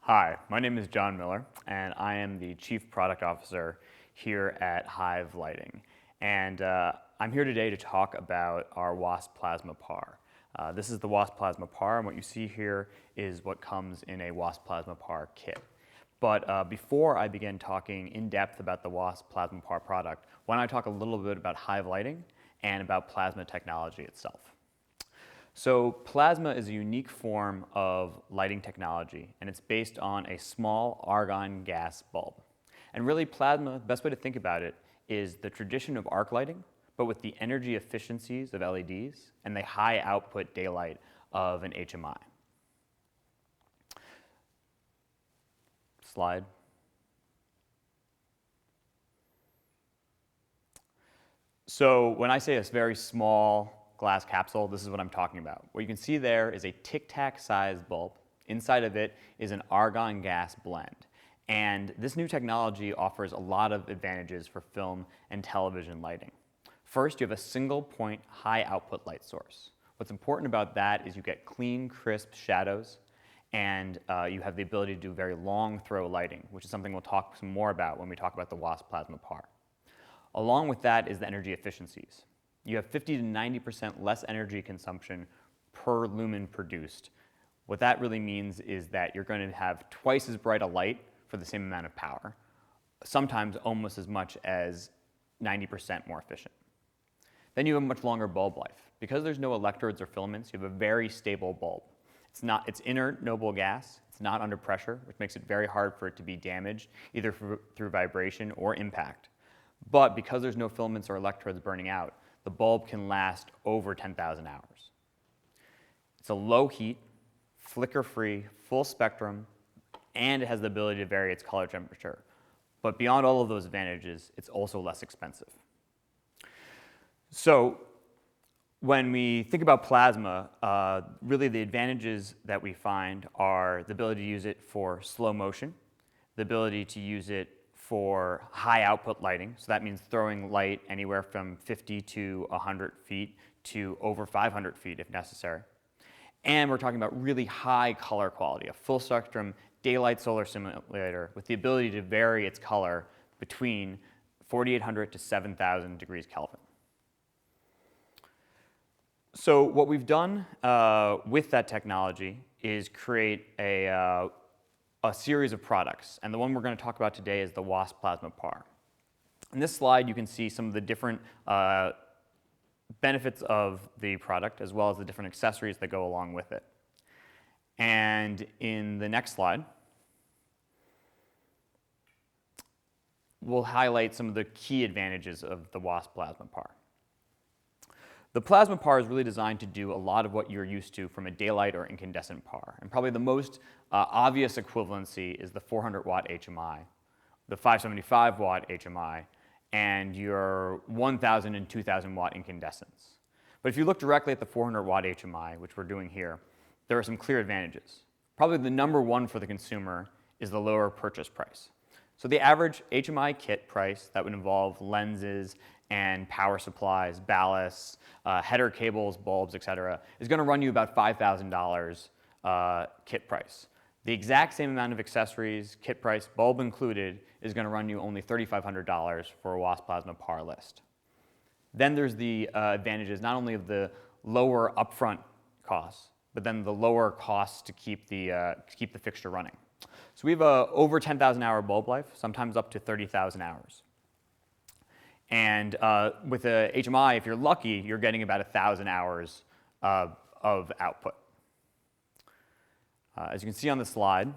Hi, my name is John Miller, and I am the Chief Product Officer here at Hive Lighting. And I'm here today to talk about our Wasp Plasma PAR. This is the Wasp Plasma PAR, and what you see here is what comes in a Wasp Plasma PAR kit. But before I begin talking in depth about the Wasp Plasma PAR product, why don't I talk a little bit about Hive Lighting and about plasma technology itself. So plasma is a unique form of lighting technology, and it's based on a small argon gas bulb. And really plasma, the best way to think about it, is the tradition of arc lighting, but with the energy efficiencies of LEDs and the high output daylight of an HMI. Slide. So when I say a very small glass capsule, this is what I'm talking about. What you can see there is a tic-tac sized bulb. Inside of it is an argon gas blend. And this new technology offers a lot of advantages for film and television lighting. First, you have a single point high output light source. What's important about that is you get clean, crisp shadows, and you have the ability to do very long throw lighting, which is something we'll talk some more about when we talk about the Wasp Plasma PAR. Along with that is the energy efficiencies. You have 50 to 90% less energy consumption per lumen produced. What that really means is that you're going to have twice as bright a light for the same amount of power, sometimes almost as much as 90% more efficient. Then you have a much longer bulb life. Because there's no electrodes or filaments, you have a very stable bulb. It's inert noble gas. It's not under pressure, which makes it very hard for it to be damaged, either through vibration or impact. But because there's no filaments or electrodes burning out, the bulb can last over 10,000 hours. It's a low heat, flicker-free, full spectrum, and it has the ability to vary its color temperature. But beyond all of those advantages, it's also less expensive. So when we think about plasma, really the advantages that we find are the ability to use it for slow motion, the ability to use it for high output lighting. So that means throwing light anywhere from 50 to 100 feet to over 500 feet if necessary. And we're talking about really high color quality, a full spectrum daylight solar simulator with the ability to vary its color between 4,800 to 7,000 degrees Kelvin. So what we've done with that technology is create a series of products, and the one we're going to talk about today is the Wasp Plasma PAR. In this slide, you can see some of the different benefits of the product, as well as the different accessories that go along with it. And in the next slide, we'll highlight some of the key advantages of the Wasp Plasma PAR. The Plasma PAR is really designed to do a lot of what you're used to from a daylight or incandescent PAR. And probably the most obvious equivalency is the 400 watt HMI, the 575 watt HMI, and your 1,000 and 2,000 watt incandescents. But if you look directly at the 400 watt HMI, which we're doing here, there are some clear advantages. Probably the number one for the consumer is the lower purchase price. So the average HMI kit price that would involve lenses and power supplies, ballasts, header cables, bulbs, etc., is going to run you about $5,000 kit price. The exact same amount of accessories, kit price, bulb included, is going to run you only $3,500 for a Wasp Plasma PAR list. Then there's the advantages not only of the lower upfront costs, but then the lower costs to keep the fixture running. So we have over 10,000 hour bulb life, sometimes up to 30,000 hours. And with a HMI, if you're lucky, you're getting about 1,000 hours of output. As you can see on the slide,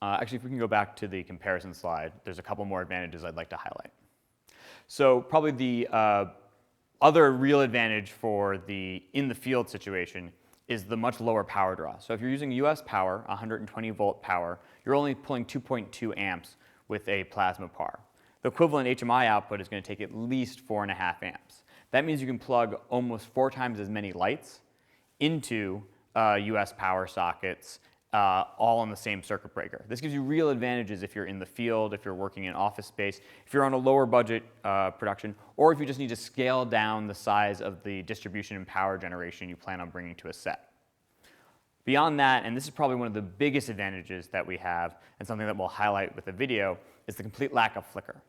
actually, if we can go back to the comparison slide, there's a couple more advantages I'd like to highlight. So probably the other real advantage for the in-the-field situation is the much lower power draw. So if you're using US power, 120 volt power, you're only pulling 2.2 amps with a plasma PAR. The equivalent HMI output is going to take at least 4.5 amps. That means you can plug almost 4 times as many lights into US power sockets all on the same circuit breaker. This gives you real advantages if you're in the field, if you're working in office space, if you're on a lower budget production, or if you just need to scale down the size of the distribution and power generation you plan on bringing to a set. Beyond that, and this is probably one of the biggest advantages that we have, and something that we'll highlight with the video, is the complete lack of flicker.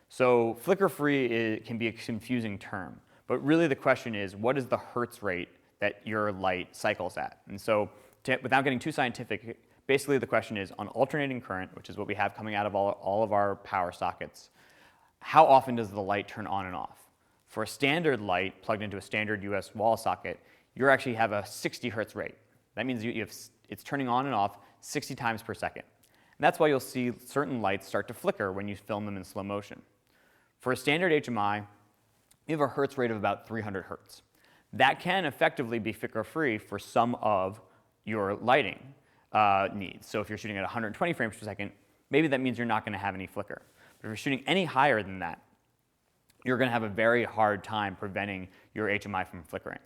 So flicker-free can be a confusing term, but really the question is, what is the hertz rate that your light cycles at? And so without getting too scientific, basically the question is, on alternating current, which is what we have coming out of all of our power sockets, how often does the light turn on and off? For a standard light plugged into a standard US wall socket, you actually have a 60 hertz rate. That means it's turning on and off 60 times per second. And that's why you'll see certain lights start to flicker when you film them in slow motion. For a standard HMI, you have a hertz rate of about 300 hertz. That can effectively be flicker-free for some of your lighting needs. So if you're shooting at 120 frames per second, maybe that means you're not going to have any flicker. But if you're shooting any higher than that, you're going to have a very hard time preventing your HMI from flickering.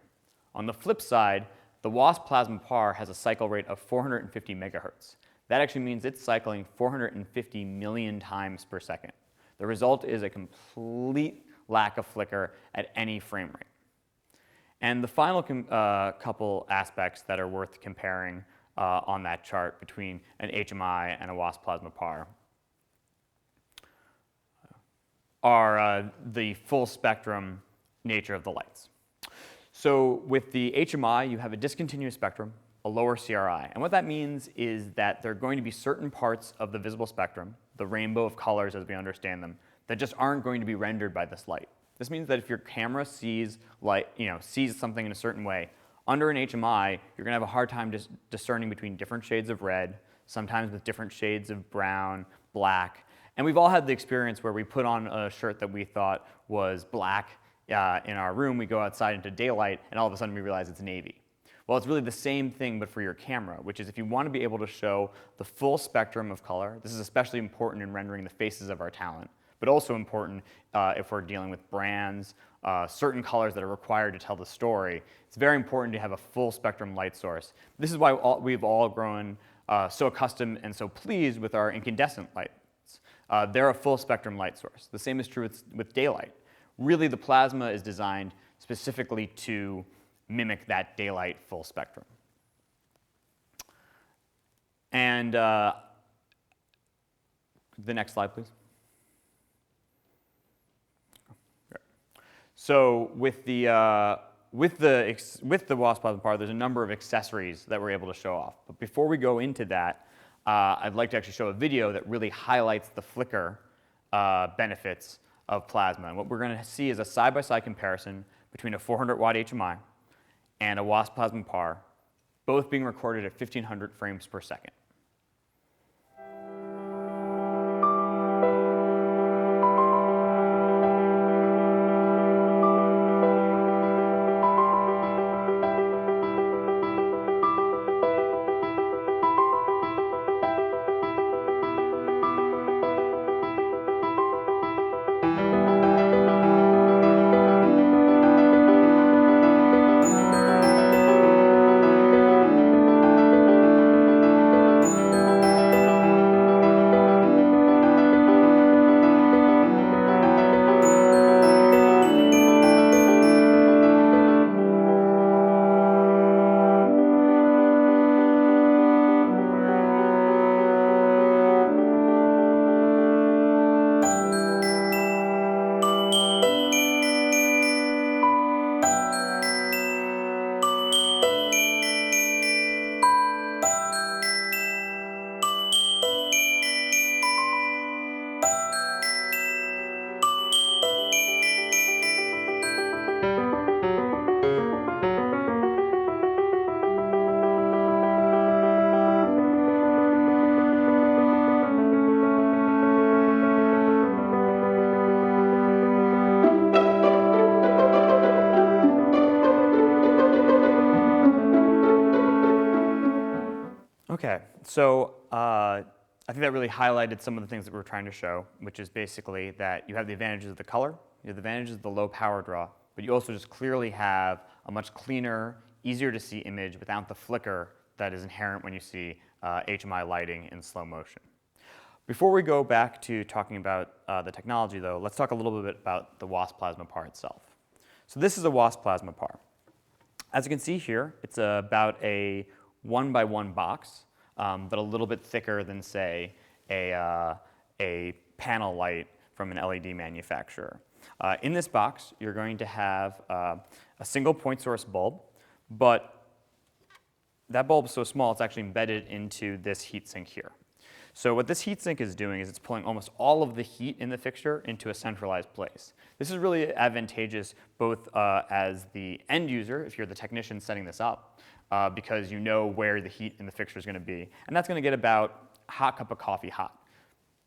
On the flip side, the Wasp Plasma PAR has a cycle rate of 450 megahertz. That actually means it's cycling 450 million times per second. The result is a complete lack of flicker at any frame rate. And the final couple aspects that are worth comparing on that chart between an HMI and a Wasp Plasma PAR are the full spectrum nature of the lights. So with the HMI, you have a discontinuous spectrum, a lower CRI. And what that means is that there are going to be certain parts of the visible spectrum, the rainbow of colors as we understand them, that just aren't going to be rendered by this light. This means that if your camera sees something in a certain way, under an HMI, you're going to have a hard time discerning between different shades of red, sometimes with different shades of brown, black. And we've all had the experience where we put on a shirt that we thought was black in our room, we go outside into daylight, and all of a sudden we realize it's navy. Well, it's really the same thing, but for your camera, which is if you want to be able to show the full spectrum of color, this is especially important in rendering the faces of our talent, but also important if we're dealing with brands, certain colors that are required to tell the story. It's very important to have a full spectrum light source. This is why we've all grown so accustomed and so pleased with our incandescent lights. They're a full spectrum light source. The same is true with daylight. Really, the plasma is designed specifically to mimic that daylight full spectrum. And the next slide, please. So with the Wasp Plasma PAR, there's a number of accessories that we're able to show off. But before we go into that, I'd like to actually show a video that really highlights the flicker benefits of plasma. And what we're going to see is a side-by-side comparison between a 400-watt HMI and a Wasp Plasma PAR, both being recorded at 1,500 frames per second. Okay, so I think that really highlighted some of the things that we're trying to show, which is basically that you have the advantages of the color, you have the advantages of the low power draw, but you also just clearly have a much cleaner, easier to see image without the flicker that is inherent when you see HMI lighting in slow motion. Before we go back to talking about the technology though, let's talk a little bit about the Wasp Plasma PAR itself. So this is a Wasp Plasma PAR. As you can see here, it's about a 1x1 box, but a little bit thicker than, say, a panel light from an LED manufacturer. In this box, you're going to have a single point source bulb, but that bulb is so small it's actually embedded into this heatsink here. So what this heatsink is doing is it's pulling almost all of the heat in the fixture into a centralized place. This is really advantageous both as the end user, if you're the technician setting this up, because you know where the heat in the fixture is going to be. And that's going to get about a hot cup of coffee hot.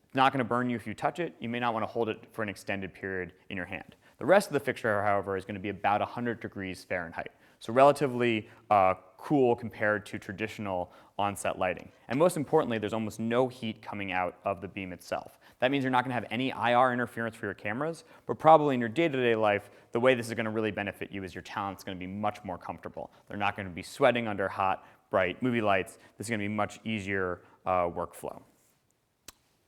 It's not going to burn you if you touch it. You may not want to hold it for an extended period in your hand. The rest of the fixture, however, is going to be about 100 degrees Fahrenheit. So relatively cool compared to traditional on-set lighting. And most importantly, there's almost no heat coming out of the beam itself. That means you're not going to have any IR interference for your cameras, but probably in your day-to-day life, the way this is going to really benefit you is your talent's going to be much more comfortable. They're not going to be sweating under hot, bright movie lights. This is going to be much easier workflow.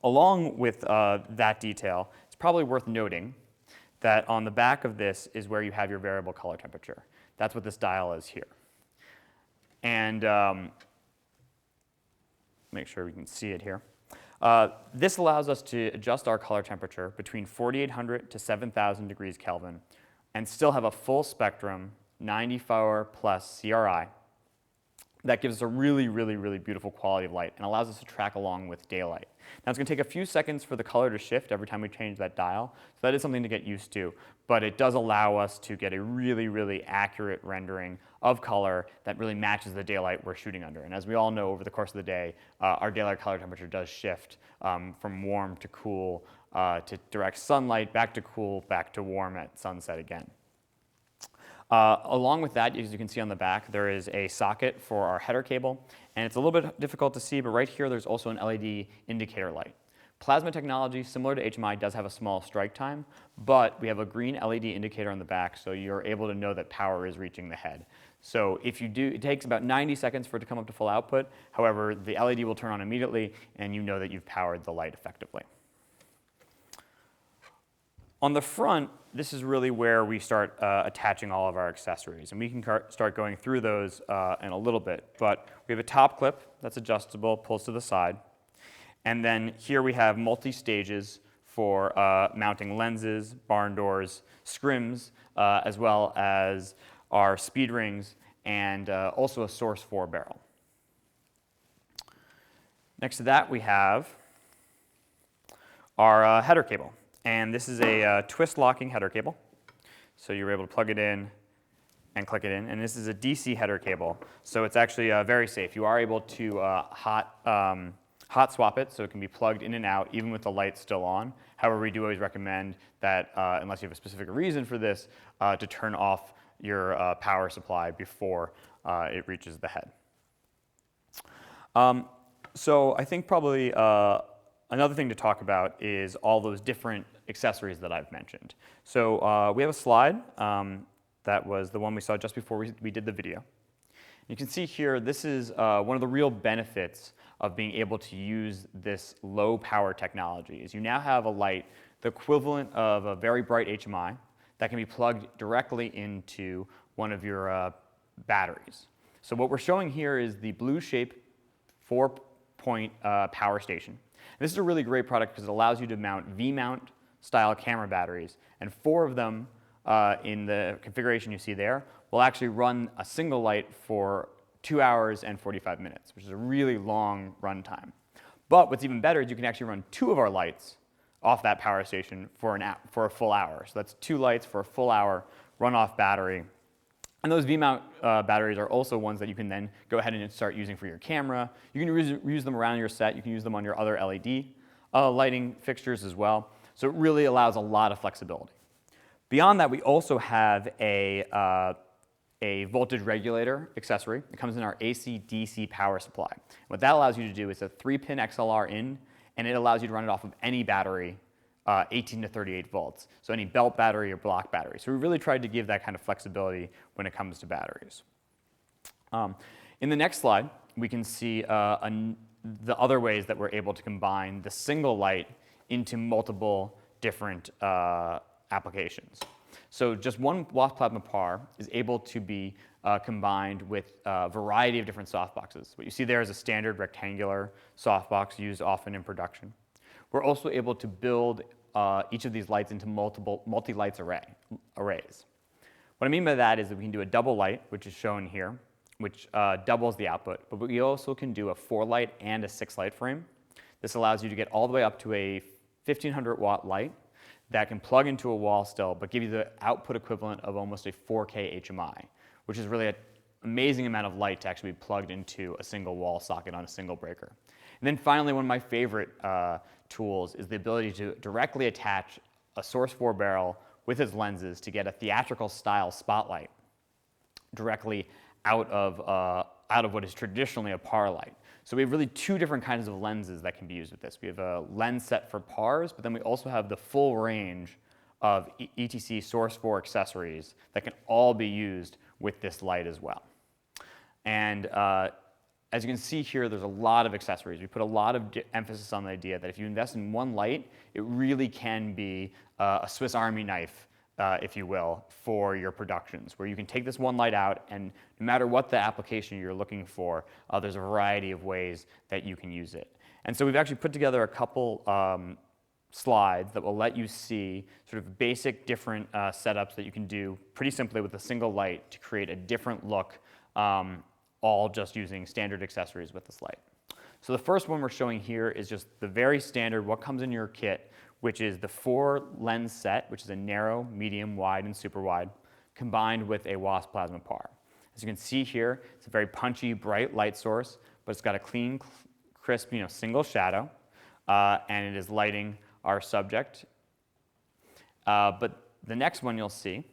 Along with that detail, it's probably worth noting that on the back of this is where you have your variable color temperature. That's what this dial is here. And make sure we can see it here. This allows us to adjust our color temperature between 4,800 to 7,000 degrees Kelvin and still have a full spectrum 94 plus CRI that gives us a really, really, really beautiful quality of light and allows us to track along with daylight. Now, it's going to take a few seconds for the color to shift every time we change that dial, so that is something to get used to, but it does allow us to get a really, really accurate rendering of color that really matches the daylight we're shooting under. And as we all know, over the course of the day, our daylight color temperature does shift from warm to cool to direct sunlight, back to cool, back to warm at sunset again. Along with that, as you can see on the back, there is a socket for our header cable, and it's a little bit difficult to see, but right here there's also an LED indicator light. Plasma technology, similar to HMI, does have a small strike time, but we have a green LED indicator on the back, so you're able to know that power is reaching the head. So if you do, it takes about 90 seconds for it to come up to full output. However, the LED will turn on immediately, and you know that you've powered the light effectively. On the front, this is really where we start attaching all of our accessories. And we can start going through those in a little bit. But we have a top clip that's adjustable, pulls to the side. And then here we have multi-stages for mounting lenses, barn doors, scrims, as well as our speed rings, and also a Source 4 barrel. Next to that, we have our header cable. And this is a twist locking header cable. So you're able to plug it in and click it in. And this is a DC header cable. So it's actually very safe. You are able to hot swap it so it can be plugged in and out even with the light still on. However, we do always recommend that unless you have a specific reason for this, to turn off your power supply before it reaches the head. So I think probably another thing to talk about is all those different accessories that I've mentioned. So we have a slide that was the one we saw just before we did the video. You can see here, this is one of the real benefits of being able to use this low power technology is you now have a light, the equivalent of a very bright HMI, that can be plugged directly into one of your batteries. So what we're showing here is the blue shape 4-point power station. This is a really great product because it allows you to mount V-mount style camera batteries, and 4 of them in the configuration you see there will actually run a single light for 2 hours and 45 minutes, which is a really long run time. But what's even better is you can actually run 2 of our lights off that power station for a full hour. So that's 2 lights for a full hour run-off battery. And those V-mount batteries are also ones that you can then go ahead and start using for your camera. You can use them around your set. You can use them on your other LED lighting fixtures as well. So it really allows a lot of flexibility. Beyond that, we also have a voltage regulator accessory. It comes in our AC-DC power supply. What that allows you to do is a 3-pin XLR in, and it allows you to run it off of any battery, 18 to 38 volts. So any belt battery or block battery. So we really tried to give that kind of flexibility when it comes to batteries. In the next slide, we can see the other ways that we're able to combine the single light into multiple different applications. So just one Wasp Plasma PAR is able to be combined with a variety of different softboxes. What you see there is a standard rectangular softbox used often in production. We're also able to build each of these lights into multi-lights arrays. What I mean by that is that we can do a double light, which is shown here, which doubles the output, but we also can do a 4-light and a 6-light frame. This allows you to get all the way up to a 1500-watt light that can plug into a wall still, but give you the output equivalent of almost a 4K HMI, which is really an amazing amount of light to actually be plugged into a single wall socket on a single breaker. And then finally, one of my favorite tools is the ability to directly attach a Source 4 barrel with its lenses to get a theatrical style spotlight directly out of what is traditionally a PAR light. So we have really two different kinds of lenses that can be used with this. We have a lens set for PARs, but then we also have the full range of ETC Source 4 accessories that can all be used with this light as well. And as you can see here, there's a lot of accessories. We put a lot of emphasis on the idea that if you invest in one light, it really can be a Swiss Army knife, if you will, for your productions, where you can take this one light out, and no matter what the application you're looking for, there's a variety of ways that you can use it. And so we've actually put together a couple slides that will let you see sort of basic different setups that you can do pretty simply with a single light to create a different look, all just using standard accessories with this light. So the first one we're showing here is just the very standard what comes in your kit, which is the 4 lens set, which is a narrow, medium, wide, and super wide, combined with a Wasp Plasma PAR. As you can see here, it's a very punchy, bright light source, but it's got a clean, crisp, single shadow, and it is lighting our subject. But the next one you'll see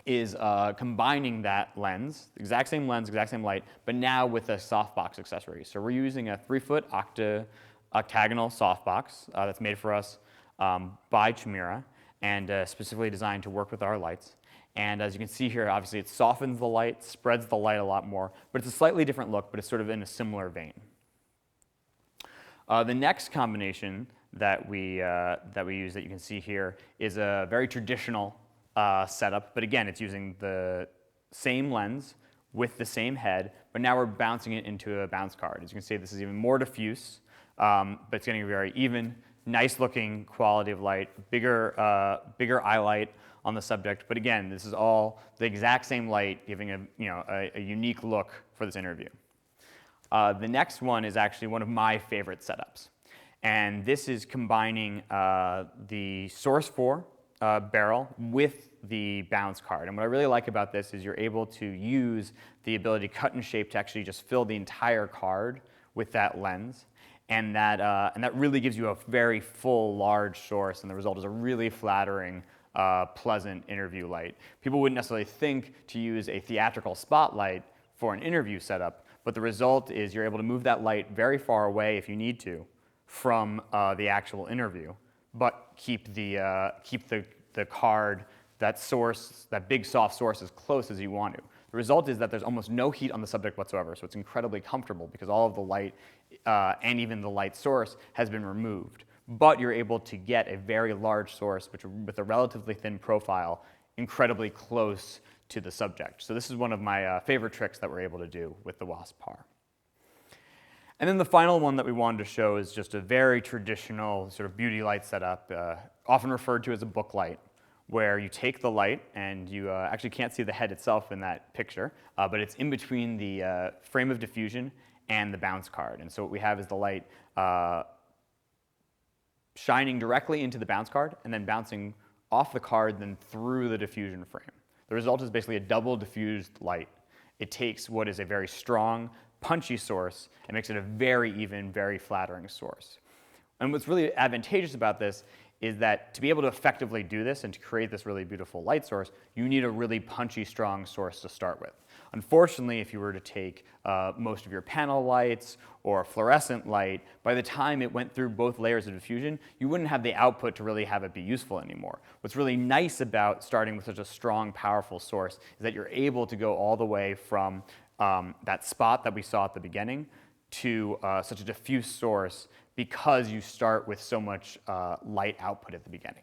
is combining that lens, exact same lens, exact same light, but now with a softbox accessory. So we're using a 3-foot octagonal softbox that's made for us by Chimera and specifically designed to work with our lights. And as you can see here, obviously it softens the light, spreads the light a lot more, but it's a slightly different look, but it's sort of in a similar vein. The next combination that we use that you can see here is a very traditional setup, but again, it's using the same lens with the same head, but now we're bouncing it into a bounce card. As you can see, this is even more diffuse, but it's getting a very even, nice looking quality of light, bigger eye light on the subject, but again, this is all the exact same light giving a unique look for this interview. The next one is actually one of my favorite setups, and this is combining the Source 4 barrel with the bounce card. And what I really like about this is you're able to use the ability to cut and shape to actually just fill the entire card with that lens. And that really gives you a very full, large source, and the result is a really flattering, pleasant interview light. People wouldn't necessarily think to use a theatrical spotlight for an interview setup, but the result is you're able to move that light very far away if you need to from the actual interview, but keep the card, that source, that big soft source, as close as you want to. The result is that there's almost no heat on the subject whatsoever, so it's incredibly comfortable because all of the light and even the light source has been removed. But you're able to get a very large source with a relatively thin profile, incredibly close to the subject. So this is one of my favorite tricks that we're able to do with the Wasp PAR. And then the final one that we wanted to show is just a very traditional sort of beauty light setup, often referred to as a book light, where you take the light and you actually can't see the head itself in that picture, but it's in between the frame of diffusion and the bounce card. And so what we have is the light shining directly into the bounce card and then bouncing off the card then through the diffusion frame. The result is basically a double diffused light. It takes what is a very strong, punchy source and makes it a very even, very flattering source. And what's really advantageous about this is that to be able to effectively do this and to create this really beautiful light source, you need a really punchy, strong source to start with. Unfortunately, if you were to take most of your panel lights or a fluorescent light, by the time it went through both layers of diffusion, you wouldn't have the output to really have it be useful anymore. What's really nice about starting with such a strong, powerful source is that you're able to go all the way from that spot that we saw at the beginning to such a diffuse source because you start with so much light output at the beginning.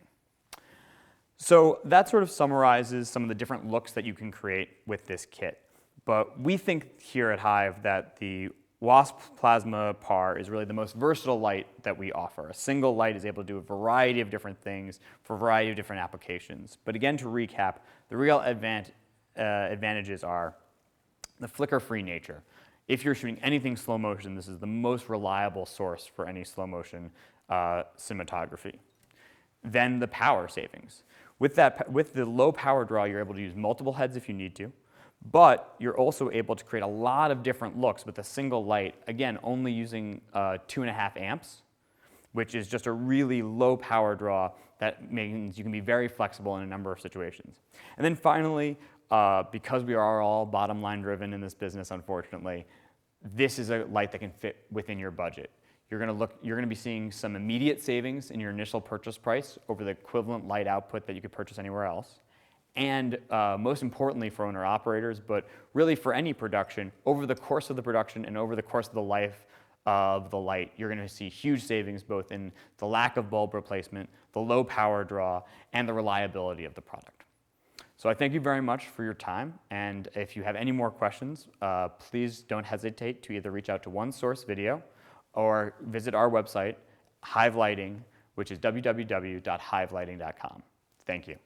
So that sort of summarizes some of the different looks that you can create with this kit. But we think here at Hive that the Wasp Plasma PAR is really the most versatile light that we offer. A single light is able to do a variety of different things for a variety of different applications. But again, to recap, the real advantages are the flicker-free nature. If you're shooting anything slow motion, this is the most reliable source for any slow motion cinematography. Then the power savings. With the low power draw, you're able to use multiple heads if you need to, but you're also able to create a lot of different looks with a single light, again, only using 2.5 amps, which is just a really low power draw that means you can be very flexible in a number of situations. And then finally, because we are all bottom line driven in this business, unfortunately, this is a light that can fit within your budget. You're going to be seeing some immediate savings in your initial purchase price over the equivalent light output that you could purchase anywhere else. And most importantly for owner operators, but really for any production, over the course of the production and over the course of the life of the light, you're going to see huge savings both in the lack of bulb replacement, the low power draw, and the reliability of the product. So I thank you very much for your time, and if you have any more questions, please don't hesitate to either reach out to OneSource Video or visit our website, Hive Lighting, which is www.hivelighting.com. Thank you.